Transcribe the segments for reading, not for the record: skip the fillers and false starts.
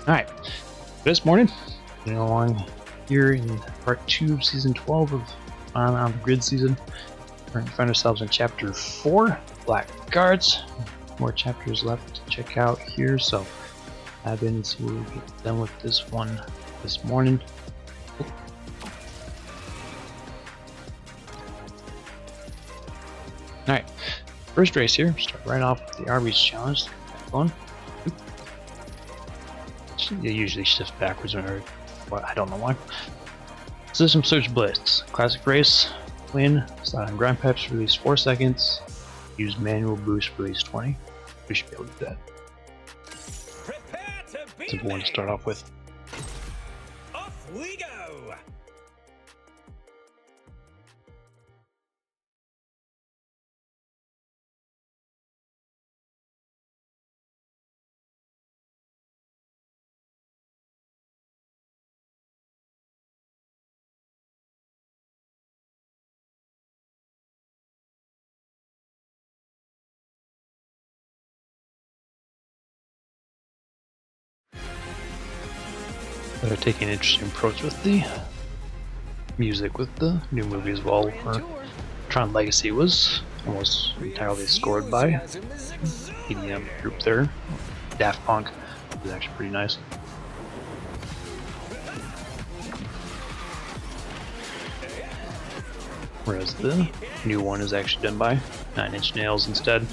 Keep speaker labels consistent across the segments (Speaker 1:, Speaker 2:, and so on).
Speaker 1: Alright, this morning, getting along here in part 2 of season 12 of on the grid season. We're going to find ourselves in chapter 4, Black Guards. More chapters left to check out here, so I've been to get done with this one this morning. Alright, first race here, start right off with the Arby's challenge. Going. You usually shift backwards whenever, I don't know why. System Search Blitz. Classic race. Win. Slide on grind pipes, release 4 seconds. Use manual boost, release 20. We should be able to do that. Simple one to start off with.
Speaker 2: Off we go!
Speaker 1: They're taking an interesting approach with the music with the new movie as well. Tron Legacy was almost entirely scored by EDM group there. Daft Punk was actually pretty nice. Whereas the new one is actually done by 9 Inch Nails instead.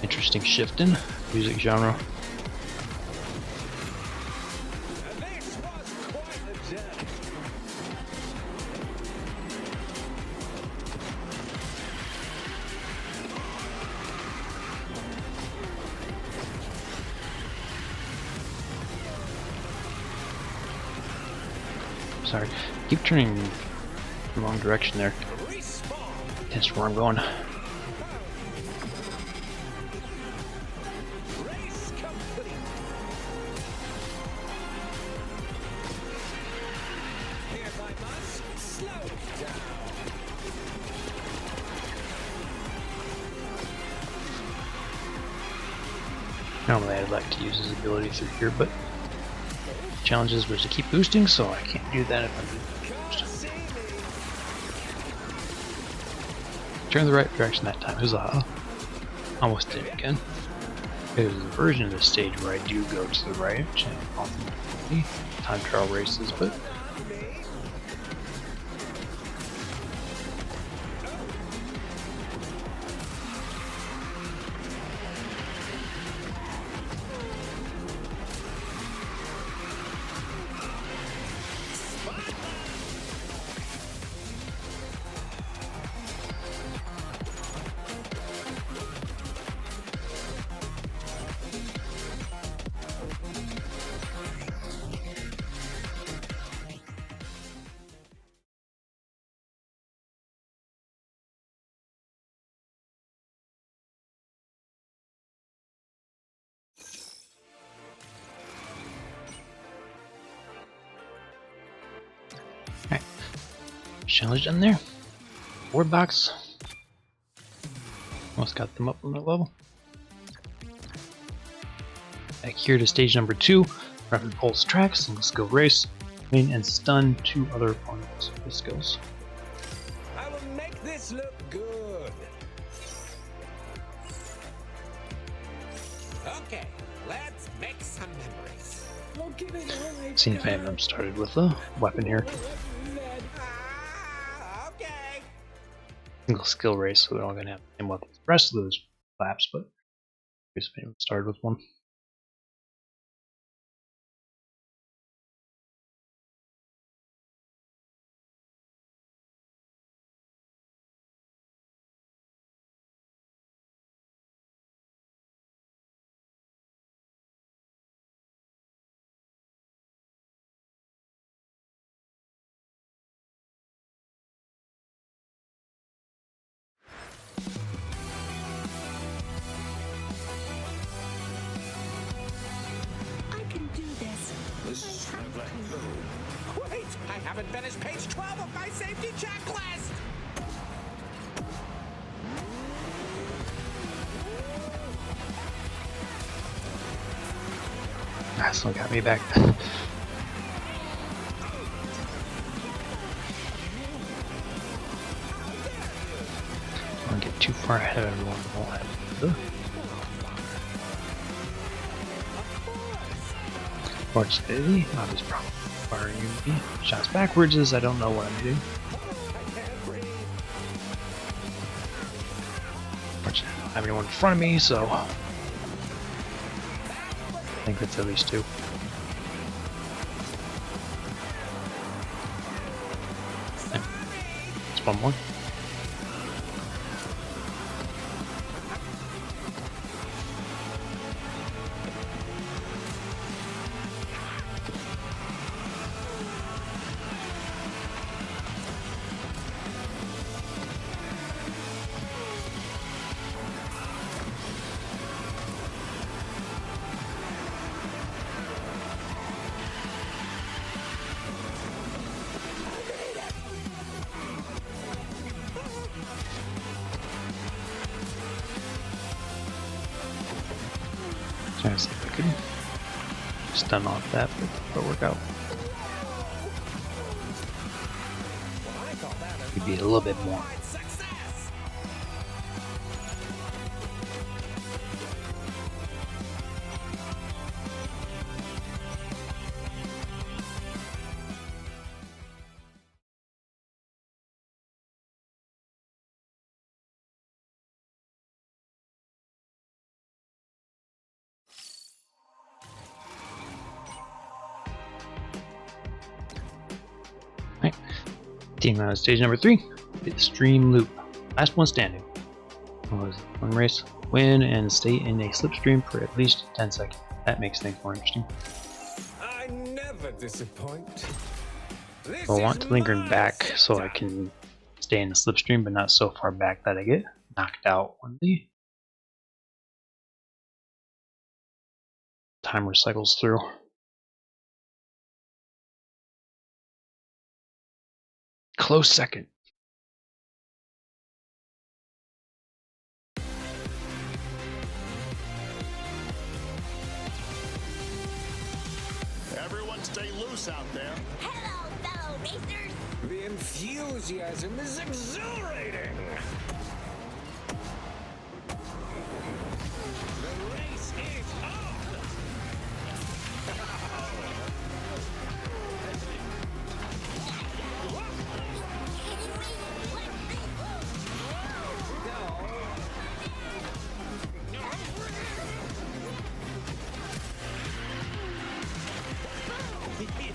Speaker 1: Interesting shift in music genre. Sorry, keep turning the wrong direction there. That's where I'm going. Normally I'd like to use his ability through here, but challenges was to keep boosting, so I can't do that if I'm doing boost. Turn the right direction that time. Huzzah! Almost did it again. There's a version of this stage where I do go to the right, which often time trial races, but challenge done there. Board box. Almost got them up on that level. Back here to stage number 2. Rapid pulse track, single skill race. Main and stun 2 other opponents with skills.
Speaker 2: I will make this look good. Okay, let's make some memories.
Speaker 1: Seen if any of them started with a weapon here. Single skill race, so they're all going to have the same weapons the rest of those laps, but I guess if anyone started with one.
Speaker 2: Wait, I haven't finished page 12 of my safety checklist!
Speaker 1: That's what got me back. Don't get too far ahead of everyone. Won't have Fortunately, not as probably firing me. Shots backwards is I don't know what I'm doing. Fortunately, I don't have anyone in front of me, so I think that's at least 2. It's one more. Trying to see if I could stun off that, but it'll work out. Could be a little bit more. Right. Team out of stage number 3. Bitstream loop. Last one standing. One race, win, and stay in a slipstream for at least 10 seconds. That makes things more interesting.
Speaker 2: I never disappoint.
Speaker 1: I want to linger back so I can stay in the slipstream, but not so far back that I get knocked out when the timer cycles through. Close second.
Speaker 3: Everyone stay loose out there.
Speaker 4: Hello, fellow racers!
Speaker 2: The enthusiasm is exhilarating. The race is on.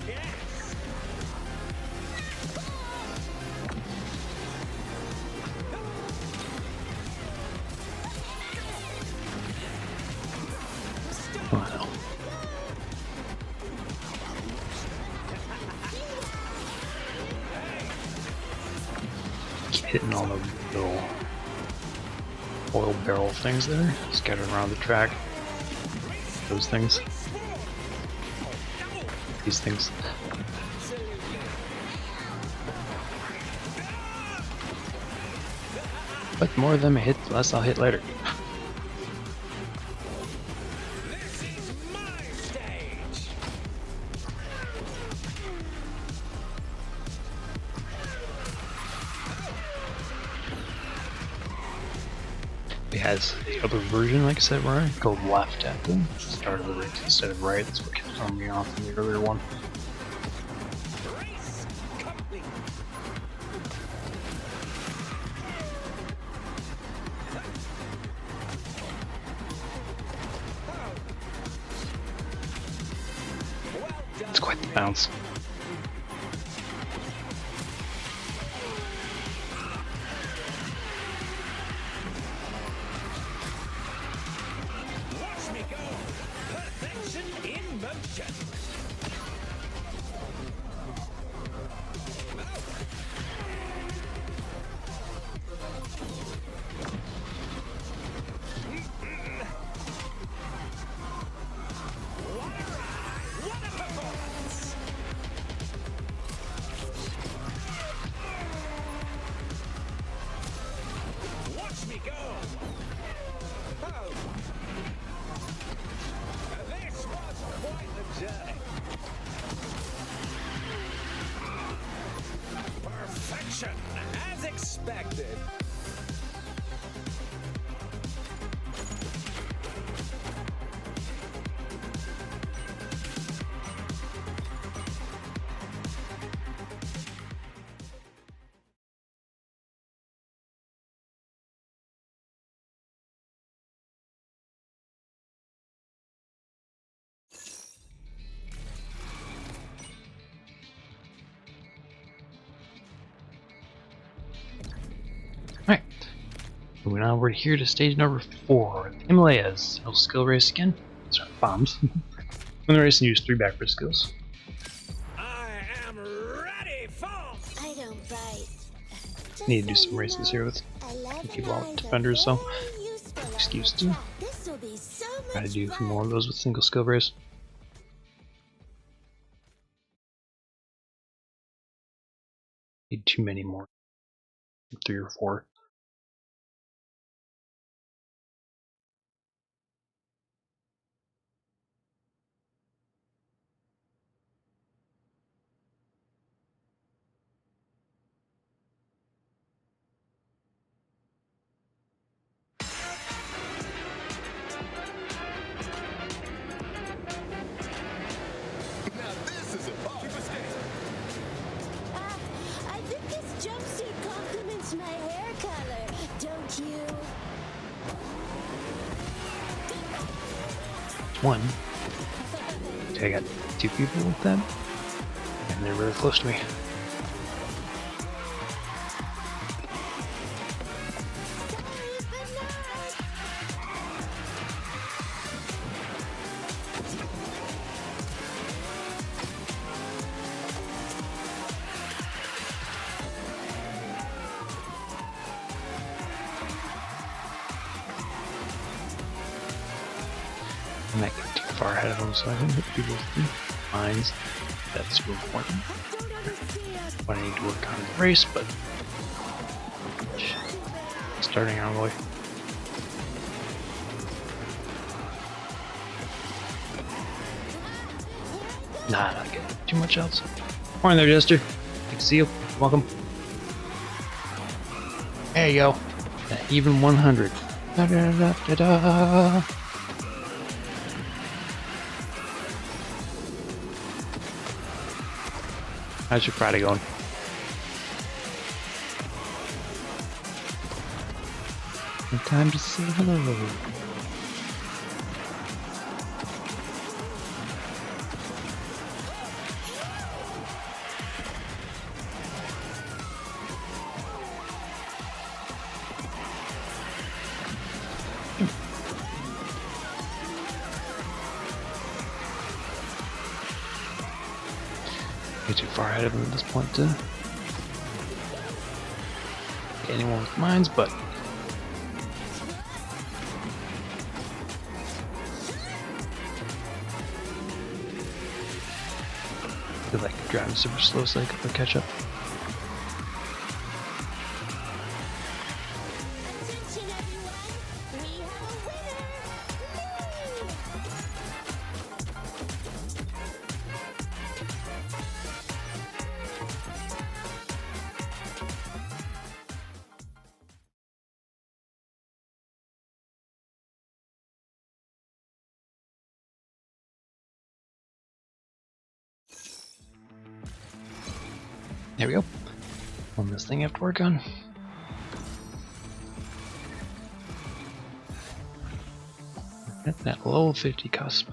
Speaker 2: Yes.
Speaker 1: Wow. Keep hitting all the little oil barrel things there, scattered around the track. Those things. These things. But the more of them I hit, the less I'll hit later.
Speaker 2: This is my stage.
Speaker 1: It has the other version, like I said, where I go left at the start of the race instead of right. That's what kept throwing me off in the earlier one.
Speaker 2: Race complete. Well done.
Speaker 1: It's quite the bounce.
Speaker 2: Watch me go. Perfection in motion. What a performance. Watch me go. Oh. This was quite
Speaker 1: Moving on, we're here to stage number 4, the Himalayas. No skill race again. Sorry, bombs. Win the race and use 3 backward skills.
Speaker 2: I am ready for.
Speaker 4: I don't bite. Just
Speaker 1: Need to do
Speaker 4: so
Speaker 1: some
Speaker 4: you
Speaker 1: races
Speaker 4: know,
Speaker 1: here with
Speaker 4: 11
Speaker 1: people out
Speaker 4: eyes
Speaker 1: with
Speaker 4: are
Speaker 1: defenders, so
Speaker 4: very useful on
Speaker 1: excuse
Speaker 4: the
Speaker 1: me.
Speaker 4: track. This will be so
Speaker 1: Try to
Speaker 4: much
Speaker 1: do
Speaker 4: fun.
Speaker 1: more of those with single skill race. Need too many more. 3 or 4.
Speaker 3: Now this is a party.
Speaker 4: I think this jumpsuit complements my hair color, don't you?
Speaker 1: One. I got 2 people with them, and they're really close to me.
Speaker 4: Sorry, but not.
Speaker 1: I'm not getting too far ahead of them, so I can hit people with mines. That's super important.
Speaker 4: Don't understand.
Speaker 1: What I need to work on in the race, but starting our way. Nah, not getting too much else. Morning there, Jester. Good to see you. Welcome. There you go. That even 100. Da -da -da -da -da. How's your Friday going? Time to say hello. Get too far ahead of him at this point to get anyone with mines, but I feel like driving super slow so I can catch up.
Speaker 4: Attention, everyone. We have a winner.
Speaker 1: There we go. One less thing I have to work on. At that low 50 cusp.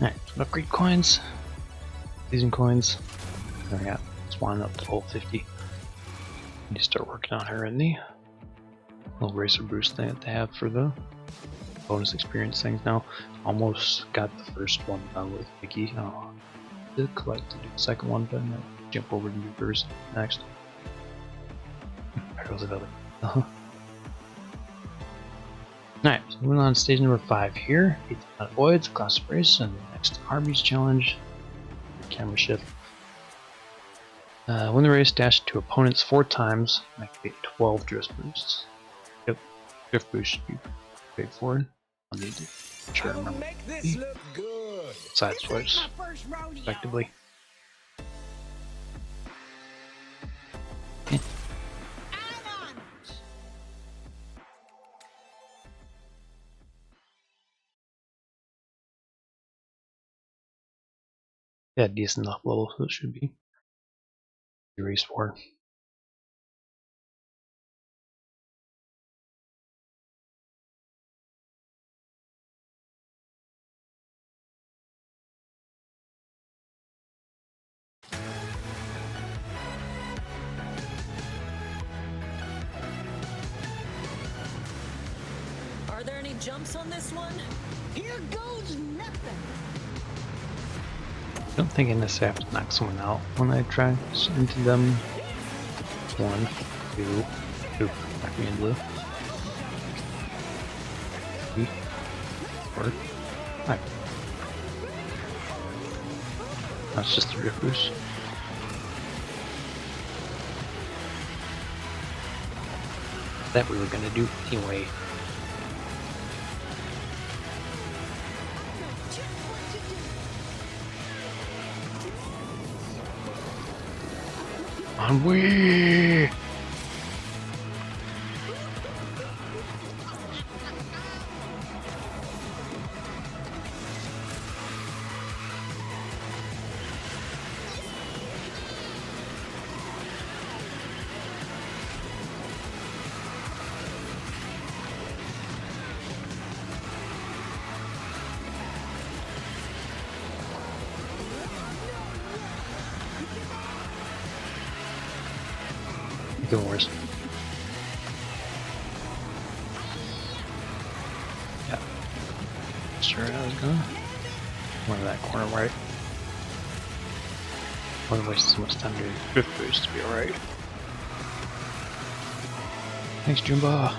Speaker 1: Alright, so upgrade coins. Season coins. There we got Swan up to level 50. Need to start working on her in the little racer boost thing that they have for the bonus experience things now. Almost got the first one done with Mickey. Did collect to do the second one, but I'm gonna jump over to do first next. There goes another. Alright, so moving on to stage number 5 here. 8 Voyage, class race, and the next Arby's challenge. Camera shift. Win the race, dash to opponents 4 times, and activate 12 drift boosts. Yep, drift boost should be straightforward. I'll need to sure
Speaker 2: I will
Speaker 1: remember
Speaker 2: make this look good.
Speaker 1: side
Speaker 2: This ain't
Speaker 1: swipes
Speaker 2: my first rodeo.
Speaker 1: effectively.
Speaker 2: I'm on.
Speaker 1: Yeah, decent enough level, so it should be race 4.
Speaker 5: jumps on this one?
Speaker 4: Here goes nothing.
Speaker 1: I don't think I necessarily have to knock someone out when I try into them. 1, 2, oop, knock me in blue. 3, 4, 5. That's just the rippers. That we were gonna do anyway. On we. Even worse. Yeah. Sure, I was gonna. One of that corner right. I wouldn't waste so much time doing drift boost to be alright. Thanks, Jumba.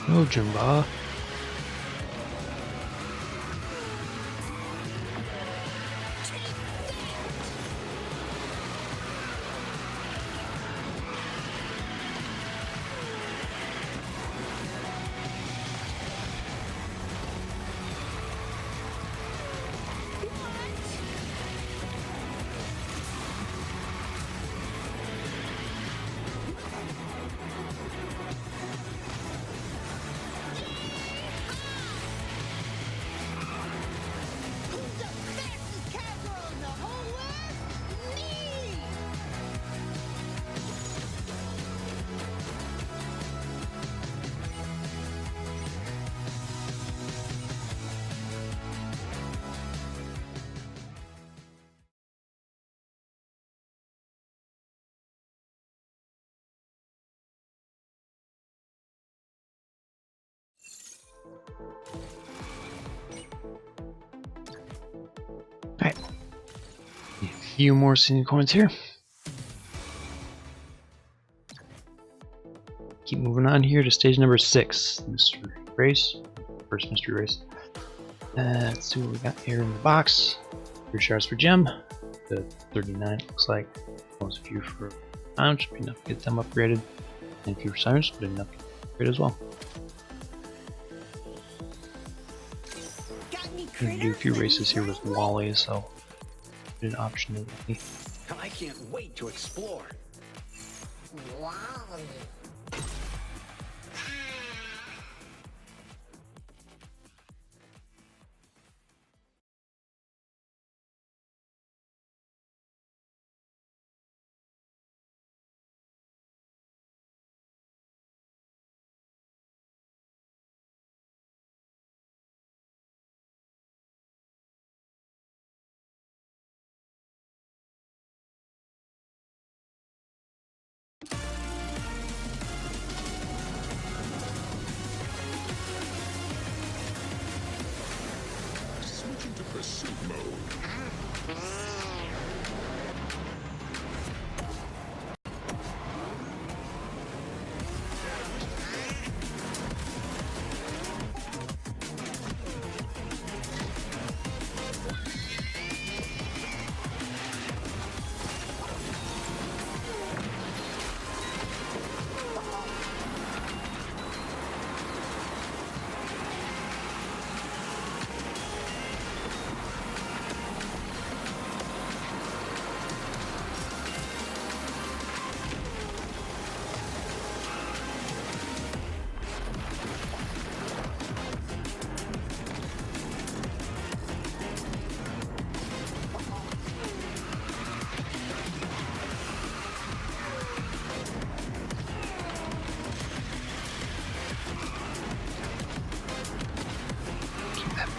Speaker 1: No, Jumba. Alright. A few more scenic coins here. Keep moving on here to stage number 6. Mystery race. First mystery race. Let's see what we got here in the box. 3 shards for gem. The 39 looks like. Almost a few for lounge, be enough to get them upgraded. And a few for sirens, but enough to get upgraded as well. I'm gonna do a few races here with Wally, so an option to me.
Speaker 2: I can't wait to explore.
Speaker 3: Switching to pursuit mode.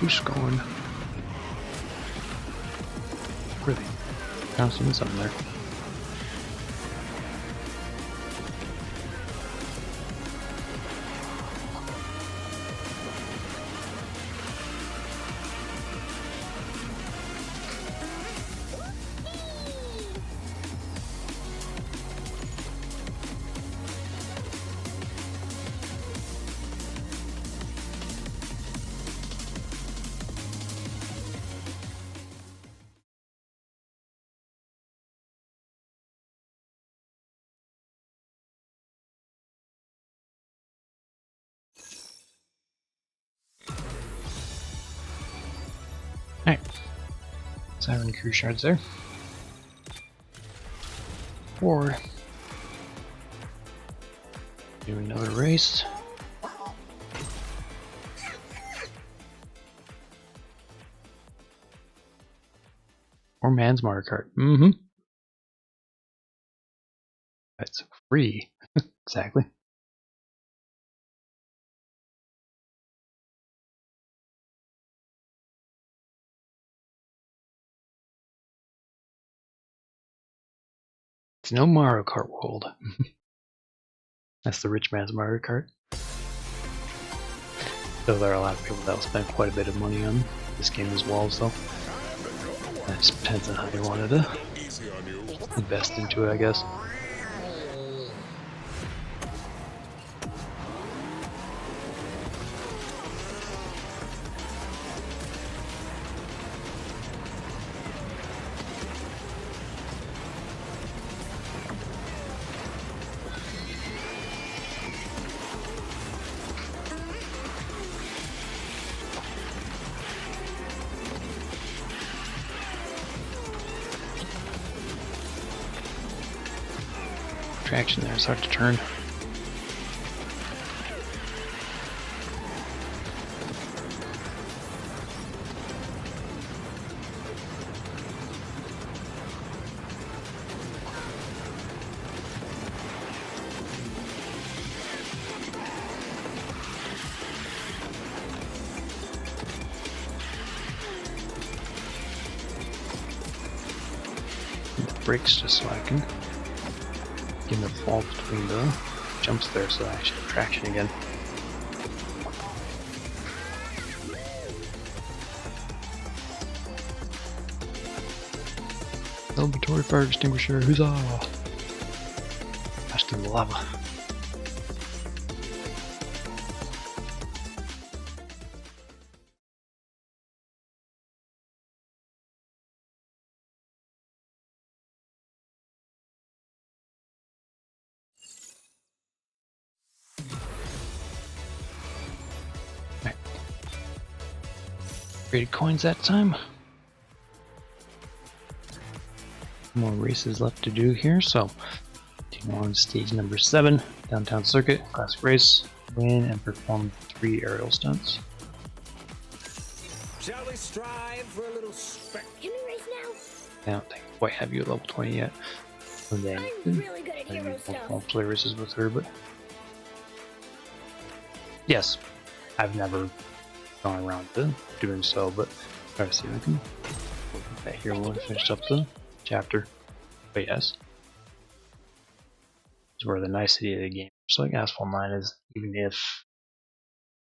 Speaker 1: Boost going. Really? Bouncing something there. Alright. Siren crew shards there. Forward. Do another race. Or man's Mario Kart. Mm-hmm. That's free. Exactly. It's no Mario Kart world. That's the rich man's Mario Kart. Though there are a lot of people that will spend quite a bit of money on this game as well, so that just depends on how they wanted to invest into it, I guess. Traction there is hard to turn. Brakes just so I can get the fall between the jumps there so I actually have traction again. Celebratory fire extinguisher, huzzah! Flashed in the lava. Created coins that time. More races left to do here, so continue on stage number 7, downtown circuit, classic race, win and perform 3 aerial stunts.
Speaker 2: Shall we strive for a little spec?
Speaker 4: Can we race now?
Speaker 1: I don't think I quite have you at level 20 yet. And then
Speaker 4: I'm really good at hero stuff.
Speaker 1: I'll play races with her, but yes, I've never gone around to doing so, but try to see if I can put that here when I finish up the chapter. But yes, it's where the nicety of the game, just like Asphalt 9, is even if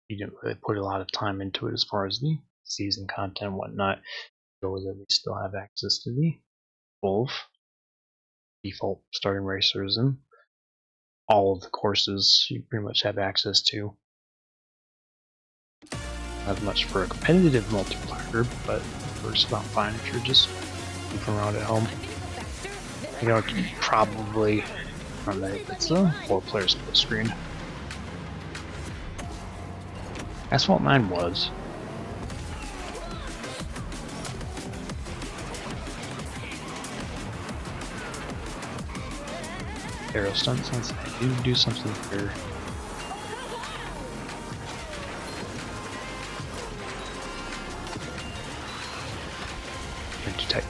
Speaker 1: you didn't really put a lot of time into it as far as the season content and whatnot, you always at least still have access to the full default starting racers and all of the courses you pretty much have access to. Not as much for a competitive multiplayer, but it works about fine if you're just goofing around at home. You know, probably from that if it's a 4-player split screen. Asphalt 9 was. Aerial stunt, since I do something here. Too tight.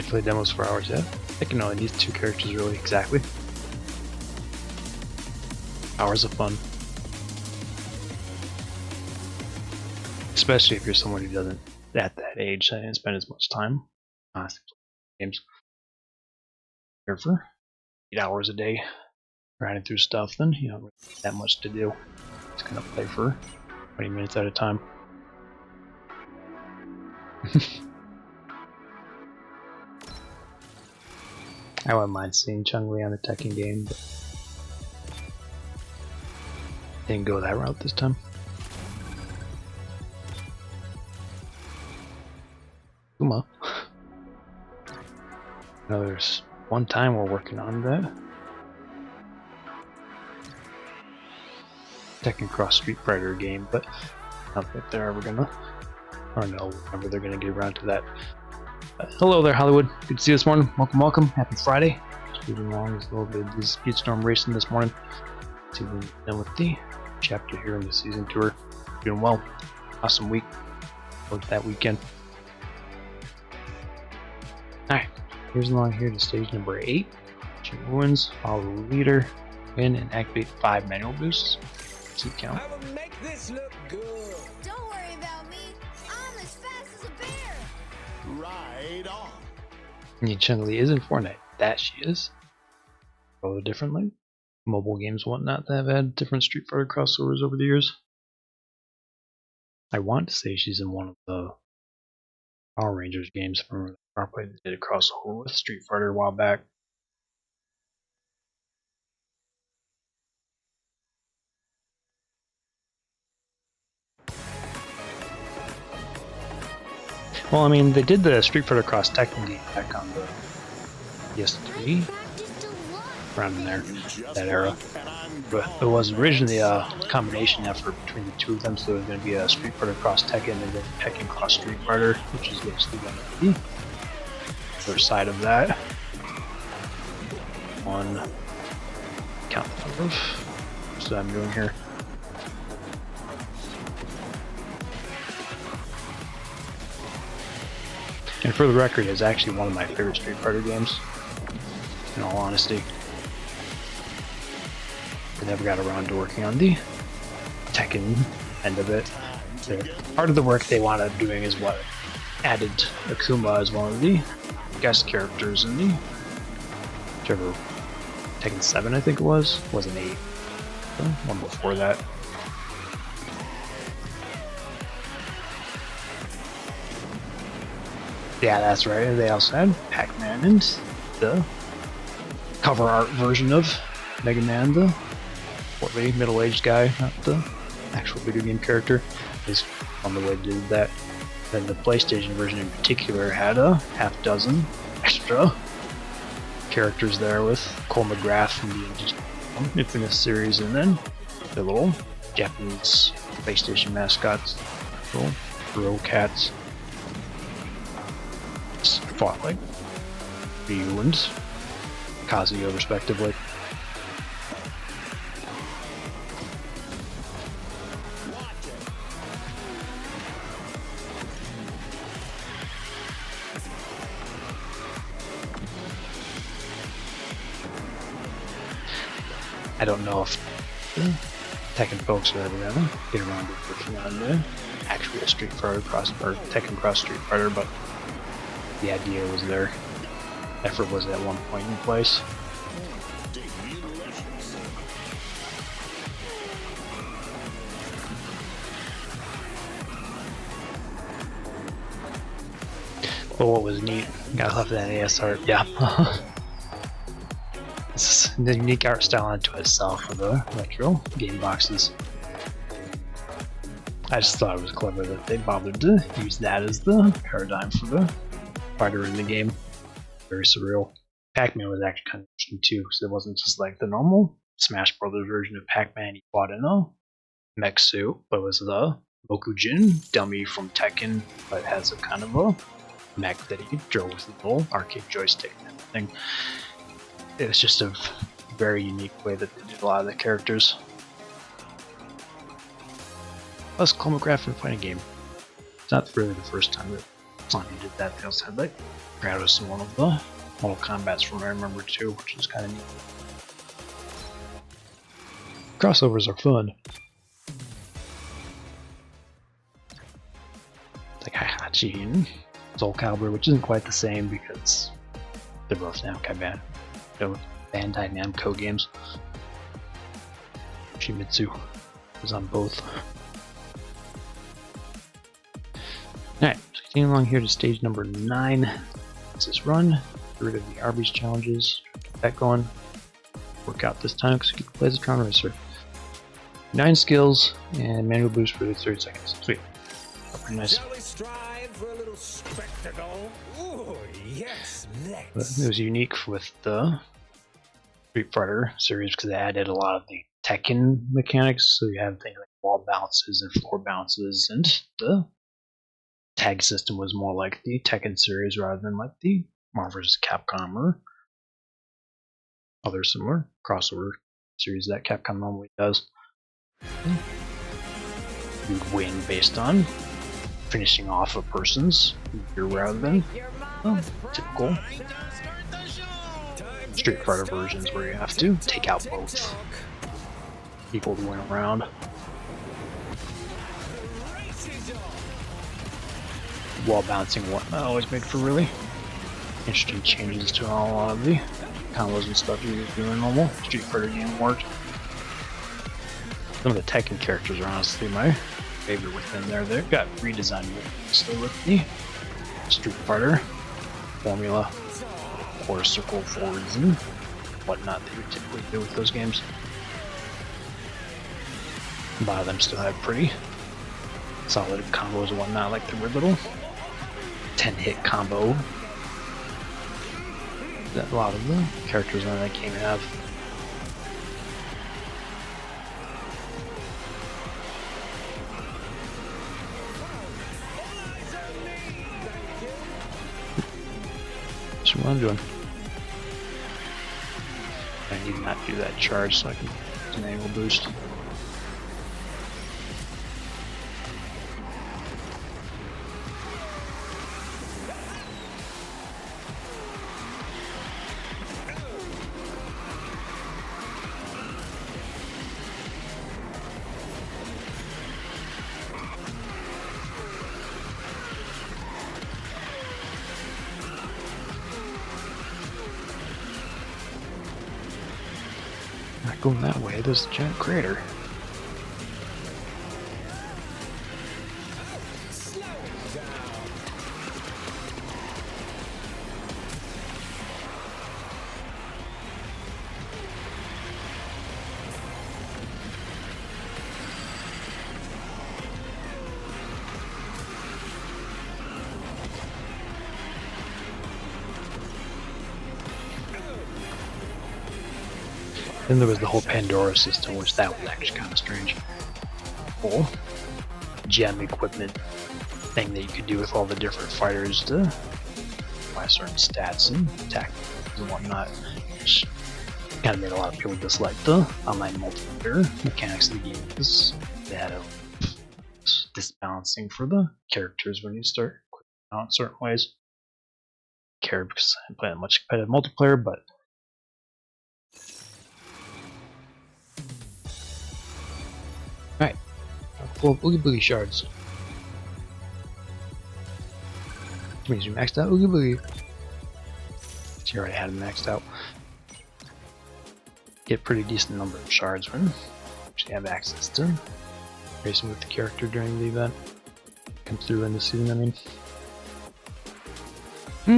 Speaker 1: I played demos for hours yet. I can only these 2 characters really exactly. Hours of fun. Especially if you're someone who doesn't, at that age, I didn't spend as much time on games. Here for 8 hours a day, grinding through stuff, then you don't really have that much to do. Just gonna play for 20 minutes at a time. I wouldn't mind seeing Chun-Li on a Tekken game, but didn't go that route this time. Kuma. No, there's one time we're working on that. Tekken Cross Street Fighter game, but I don't think they're ever gonna, or no, whenever they're gonna get around to that. Hello there, Hollywood. Good to see you this morning. Welcome, welcome. Happy Friday. Just moving along a little bit of this Speedstorm racing this morning. See if we can done with the chapter here in the season tour. Doing well. Awesome week. Look at that weekend. Alright, here's along here to stage number 8. Ancient Ruins, follow the leader, win and activate 5 manual boosts. Keep count.
Speaker 2: I will make this look good.
Speaker 4: Don't worry about me. I'm as fast as a bear.
Speaker 3: Right on.
Speaker 1: And Chun-Li is in Fortnite. That she is. Follow differently. Mobile games whatnot that have had different Street Fighter crossovers over the years. I want to say she's in one of the Power Rangers games from Powerplay that did a crossover with Street Fighter a while back. Well, I mean, they did the Street Fighter Cross Tekken game back on the PS3,
Speaker 4: Practiced a lot.
Speaker 1: around in there, that era. But it was originally a combination effort between the two of them, so there was going to be a Street Fighter Cross Tekken and then Tekken Cross Street Fighter, which is basically going to be the other side of that. One count of what I'm doing here. And for the record, it's actually one of my favorite Street Fighter games, in all honesty. I never got around to working on the Tekken end of it. Part of the work they wound up doing is what added Akuma as one of the guest characters in the whichever Tekken 7 I think it wasn't 8. One before that. Yeah, that's right. They also had Pac-Man and the cover art version of Mega Man, the portly middle-aged guy, not the actual video game character, is on the way to do that. Then the PlayStation version in particular had a half dozen extra characters there with Cole McGrath from the infamous series, and then the little Japanese PlayStation mascots, little Bro Cats. Fought like Ryu and Kazuya respectively. I don't know if the Tekken folks are ever gonna get around to working on actually a Street Fighter Cross or Tekken Cross Street Fighter, but the idea was there. Effort was at one point in place. But what was neat, got left that AS art, yeah. It's the unique art style unto itself for the retro game boxes. I just thought it was clever that they bothered to use that as the paradigm for the fighter in the game. Very surreal. Pac-Man was actually kind of interesting too, because it wasn't just like the normal Smash Brothers version of Pac-Man he fought in a mech suit, but it was the Mokujin dummy from Tekken, but has a kind of a mech that he drove with the little arcade joystick and everything. It was just a very unique way that they did a lot of the characters. Plus, Cole McGrath in a fighting game. It's not really the first time that Sonny did that. They also had like Kratos in one of the Mortal Kombats from what I remember too, which is kind of neat. Crossovers are fun. It's like Heihachi and Soul Calibur, which isn't quite the same because they're both Namco Bandai Namco games. Shimitsu was on both. Alright, so continuing along here to stage number 9. Let's just run, get rid of the Arby's challenges, get that going. Work out this time because we get to play as a Tron Racer. 9 skills and manual boost for 30 seconds. Sweet. Pretty nice.
Speaker 2: Shall we strive for a little spectacle? Ooh, yes,
Speaker 1: It
Speaker 2: let's.
Speaker 1: was unique with the Street Fighter series because they added a lot of the Tekken mechanics. So you have things like wall bounces and floor bounces, and the tag system was more like the Tekken series rather than like the Marvel vs. Capcom or other similar crossover series that Capcom normally does. You would win based on finishing off a person's gear rather than typical Street Fighter versions where you have to take out both people to win a round. Wall bouncing and whatnot always made for really interesting changes to how a lot of the combos and stuff you do in a normal Street Fighter game worked. Some of the Tekken characters are honestly my favorite within there. They've got redesigned still with the Street Fighter formula, or circle forwards and whatnot that you typically do with those games. A lot of them still have pretty solid combos and whatnot, like the little 10-hit combo that a lot of the characters in that game have. That's what I'm doing. I need not do that charge so I can do an angle boost. Not going that way, there's a giant crater. Then there was the whole Pandora system, which that was actually kind of strange. Whole gem equipment thing that you could do with all the different fighters to buy certain stats and attack and whatnot, which kind of made a lot of people dislike the online multiplayer mechanics of the game because they had a disbalancing for the characters when you start clicking out in certain ways. I care because I play much competitive multiplayer, but alright, pull up Oogie Boogie shards. Which means you maxed out Oogie Boogie. So you already had them maxed out. Get a pretty decent number of shards when you actually have access to racing with the character during the event. Come through in the season, I mean.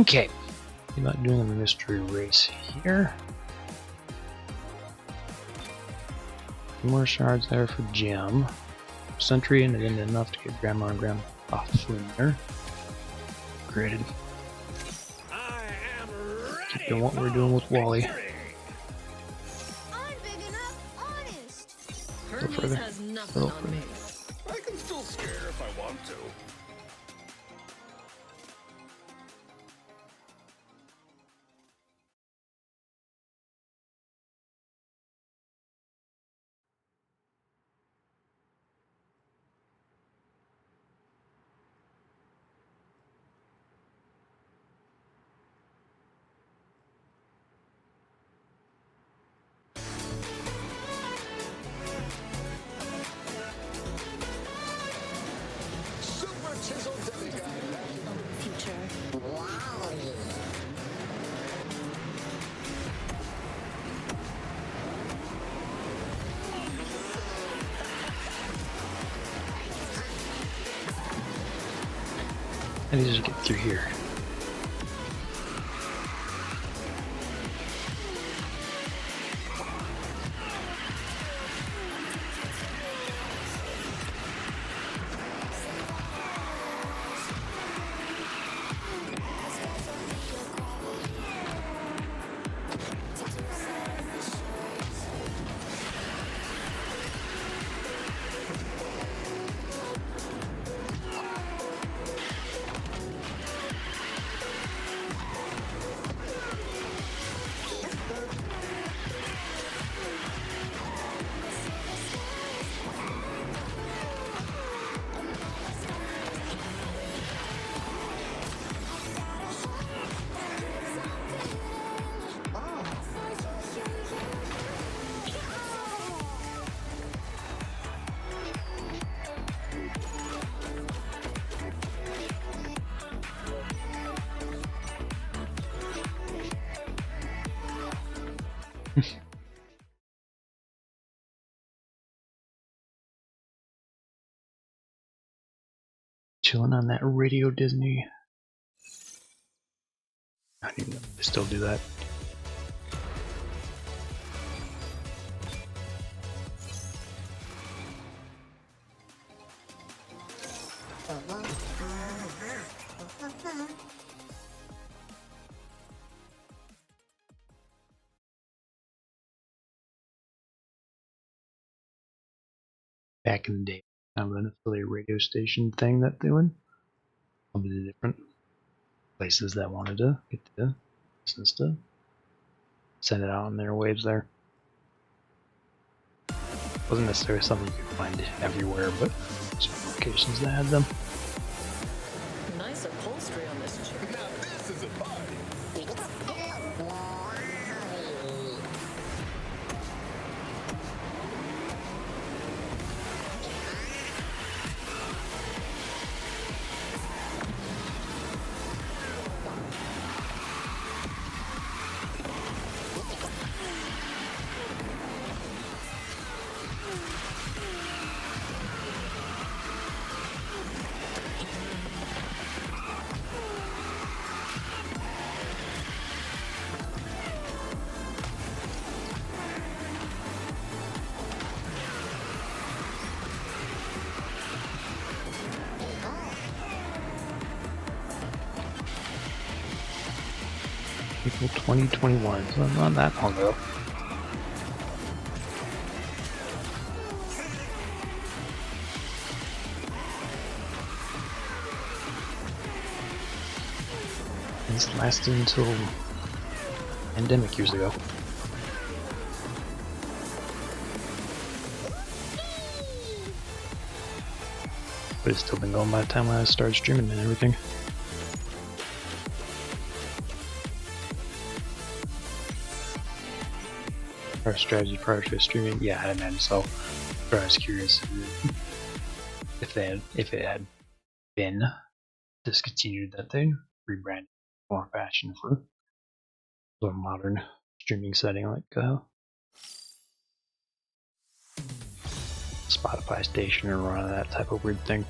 Speaker 1: Okay. You're not doing a mystery race here. More shards there for Jim. Sentry, and then enough to get Grandma and Grandma off from there. Graded. Keep doing what we're doing with Wally.
Speaker 4: I'm big enough, honest.
Speaker 1: Go further.
Speaker 5: Has nothing
Speaker 1: Go
Speaker 5: on
Speaker 1: further.
Speaker 5: me.
Speaker 3: I can still scare if I want to.
Speaker 1: I need to get through here. Chilling on that Radio Disney. I don't even know if they still do that. Back in the day, kind of an affiliate radio station thing that they would. All the different places that wanted to get to listen to send it out on their waves there. Wasn't necessarily something you could find everywhere, but some locations that had them.
Speaker 5: Nice upholstery on this chair.
Speaker 3: Now this is a party.
Speaker 1: April 2021, so not that long ago. This lasted until pandemic years ago. But it's still been going by the time I started streaming and everything. Our strategy prior to streaming, yeah, I imagine so. But I was curious if it had been discontinued, that they rebranded more fashion for a modern streaming setting like Spotify station or that type of weird thing.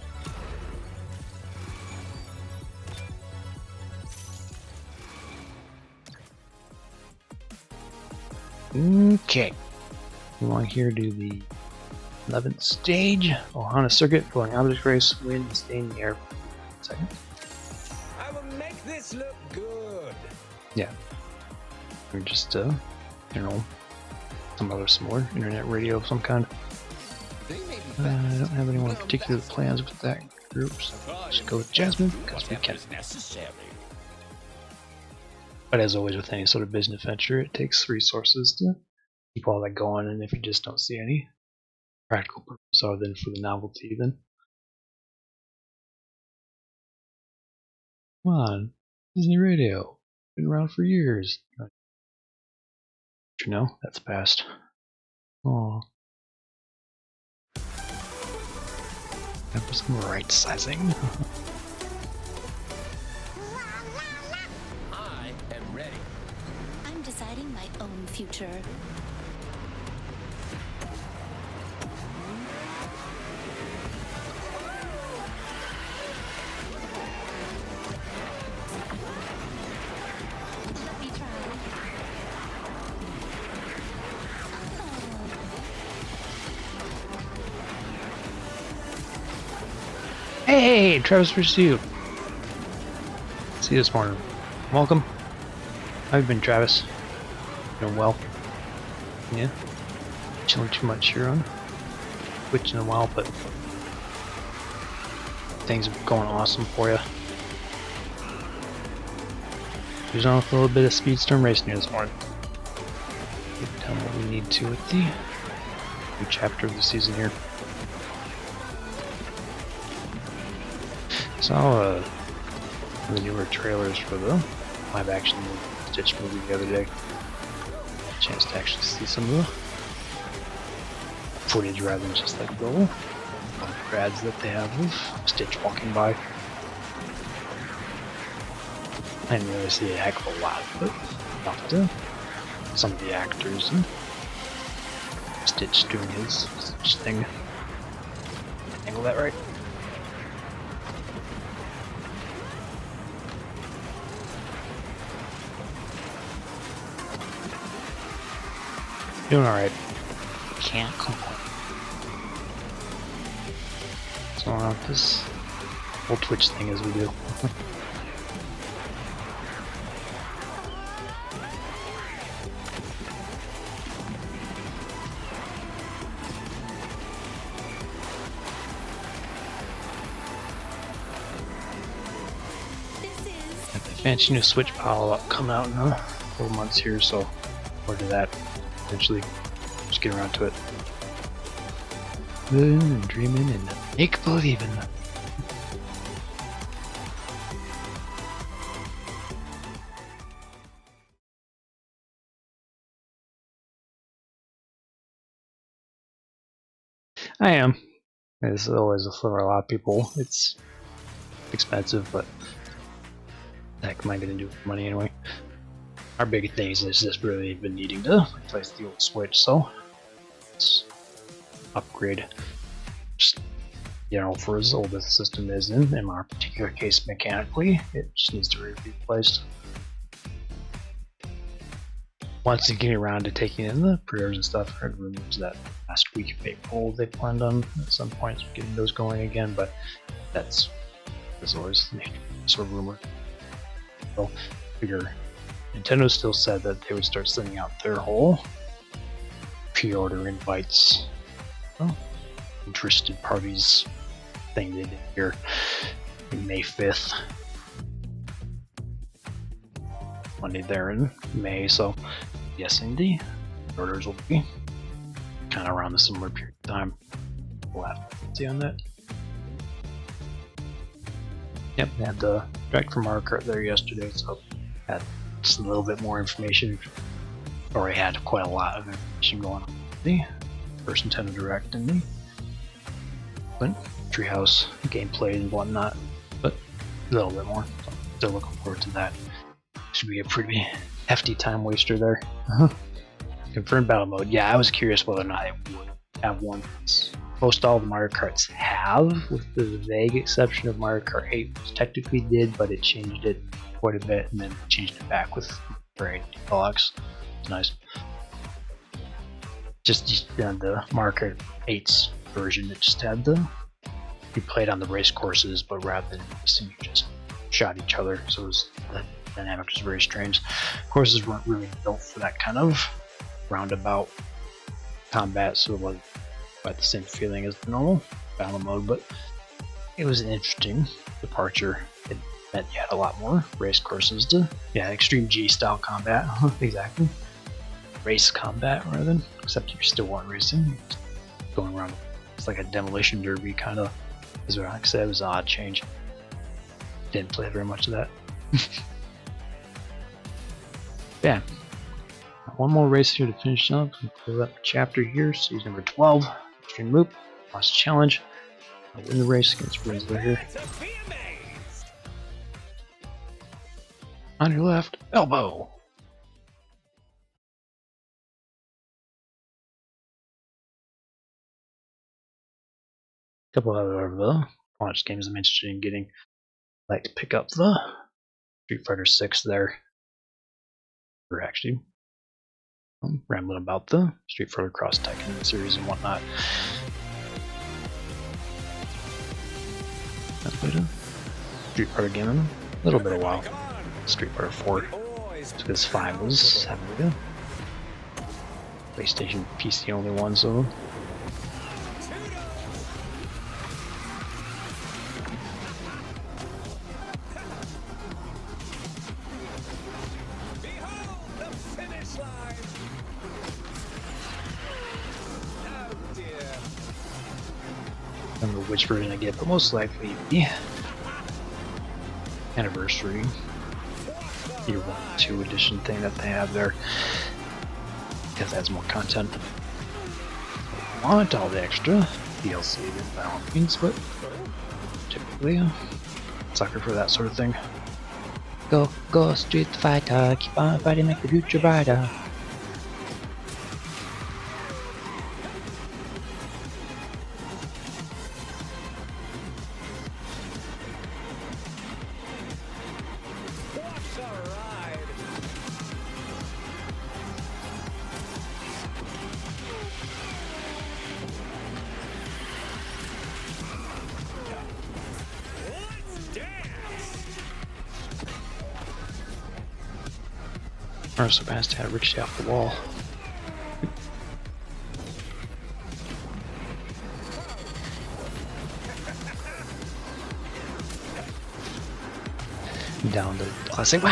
Speaker 1: Okay, we want here to do the 11th stage, Ohana circuit, flowing object race, wind, and stay in the air for 1 second.
Speaker 2: I will make this look good.
Speaker 1: Yeah, or just you know, some more internet radio of some kind.
Speaker 3: They may be
Speaker 1: I don't have any more particular plans with that group, so let's go with Jasmine because we can.
Speaker 2: Necessary.
Speaker 1: But as always with any sort of business venture, it takes resources to keep all that going, and if you just don't see any practical purpose other than for the novelty, then come on, Disney Radio, been around for years. You know, that's past. Oh, that was some right sizing.
Speaker 2: I am ready.
Speaker 4: I'm deciding my own future.
Speaker 1: Hey, Travis Pursuit. See you this morning. Welcome. How have you been, Travis? Doing well? Yeah? Chilling too much here on Twitch in a while, but things are going awesome for you. There's on with a little bit of Speedstorm racing here this morning. Get done what we need to with the new chapter of the season here. Saw the newer trailers for the live action Stitch movie the other day. Chance to actually see some of the footage rather than just like the ads that they have of Stitch walking by. I didn't really see a heck of a lot, but enough to some of the actors and Stitch doing his Stitch thing. Angle that right? Doing alright. Can't complain. So on this whole Twitch thing as we do. Fancy new Switch follow up come out in a couple months here, so forward to that. Eventually, just get around to it. Living and dreaming and make believing. I am. It's always for a lot of people. It's expensive, but heck am I gonna do with money anyway? Our big thing is just really been needing to replace the old Switch, so let's upgrade. Just, you know, for as old as the system is in our particular case mechanically, it just needs to be replaced. Once you get around to taking in the pre-orders and stuff, I heard rumors that last week of April they planned on at some point getting those going again, but that's always sort of rumor. So figure Nintendo still said that they would start sending out their whole pre-order invites. Well, interested parties thing they did here in May 5th. Monday there in May, so I'm guessing the orders will be kind of around the similar period of time. We'll have to see on that. Yep, they had the direct from Mario Kart there yesterday, so had just a little bit more information. Already had quite a lot of information going on the first Nintendo Direct and the Treehouse gameplay and whatnot, but a little bit more. So still looking forward to that. Should be a pretty hefty time waster there. Confirmed battle mode. Yeah, I was curious whether or not it would have one. Most all the Mario Karts have, with the vague exception of Mario Kart 8, which technically did, but it changed it quite a bit and then changed it back with Braid Deluxe. It's nice. Just the Mario Kart 8's version, it just had you played on the race courses, but rather than racing, you just shot each other, so the dynamic was very strange. Courses weren't really built for that kind of roundabout combat, so it wasn't quite the same feeling as the normal battle mode, but it was an interesting departure. It meant you had a lot more race courses to, extreme G style combat. Exactly. Race combat rather than, except you still weren't racing, going around. It's like a demolition derby kind of, is what I said. It was an odd change. Didn't play very much of that. Yeah. One more race here to finish up. Close up chapter here, series number 12. Extreme Loop, Lost Challenge. I'll win the race against Rizzler here. On your left, elbow. A couple other of the launch games I'm interested in getting. I'd like to pick up the Street Fighter 6 there. Or actually, I'm rambling about the Street Fighter Cross Tekken series and whatnot. That's what I do. Street Fighter game in a little bit of a while. Street Fighter 4. Because 5 was having to go. PlayStation PC only one, so. I don't know which version I get, but most likely the anniversary year 1 2 edition thing that they have there, because it has more content. I want all the extra DLC by all means, but typically sucker for that sort of thing. Go, go, Street Fighter, keep on fighting, make the future brighter. Or so fast to have Ricochet off the wall. Down the classic.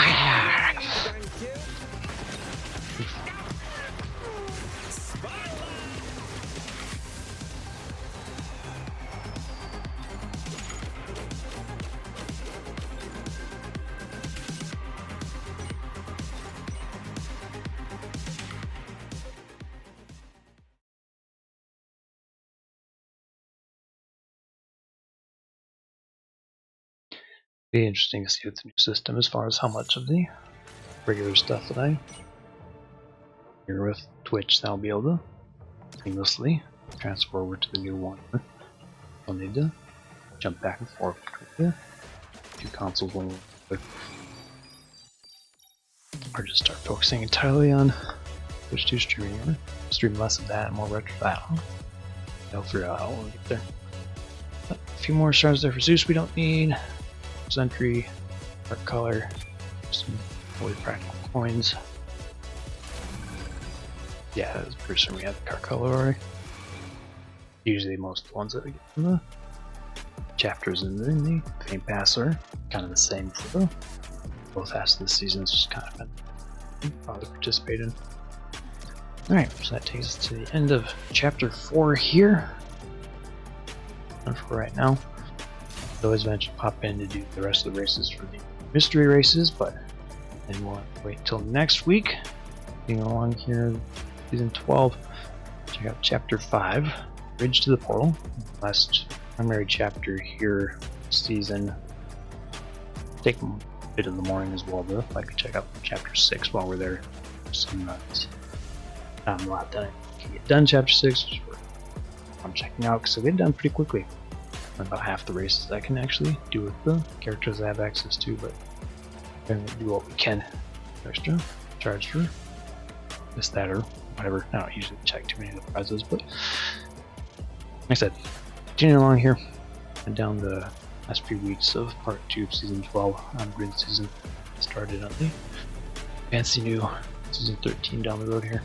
Speaker 1: Be interesting to see with the new system as far as how much of the regular stuff that I here with Twitch that I'll be able to seamlessly transfer over to the new one. I'll need to jump back and forth between the two consoles when we or just start focusing entirely on Twitch 2 streaming, or stream less of that and more retro battle. I'll figure out how we'll get there. But a few more shards there for Zeus we don't need. Sentry, dark color, some really practical coins. Yeah, that's pretty sure we have the car color already. Usually most of the ones that we get from the chapters in the Fame Pass are kind of the same for the both halves of the seasons, just kind of been fun to participate in. Alright, so that takes us to the end of chapter 4 here. And for right now. Always eventually pop in to do the rest of the races for the mystery races, but then we'll wait until next week. Being along here, season 12, check out chapter 5, Bridge to the Portal. Last primary chapter here, season. Take a bit in the morning as well, though. I could check out chapter 6 while we're there. Some not a lot that I can get done. Chapter 6, which I'm checking out because we get done pretty quickly. About half the races I can actually do with the characters I have access to, but we're going to do what we can. Extra charge for this, that, or whatever. I don't usually check too many of the prizes, but like I said, continuing along here and down the last few weeks of part 2 of season 12 on Grid season. Started on the fancy new season 13 down the road here.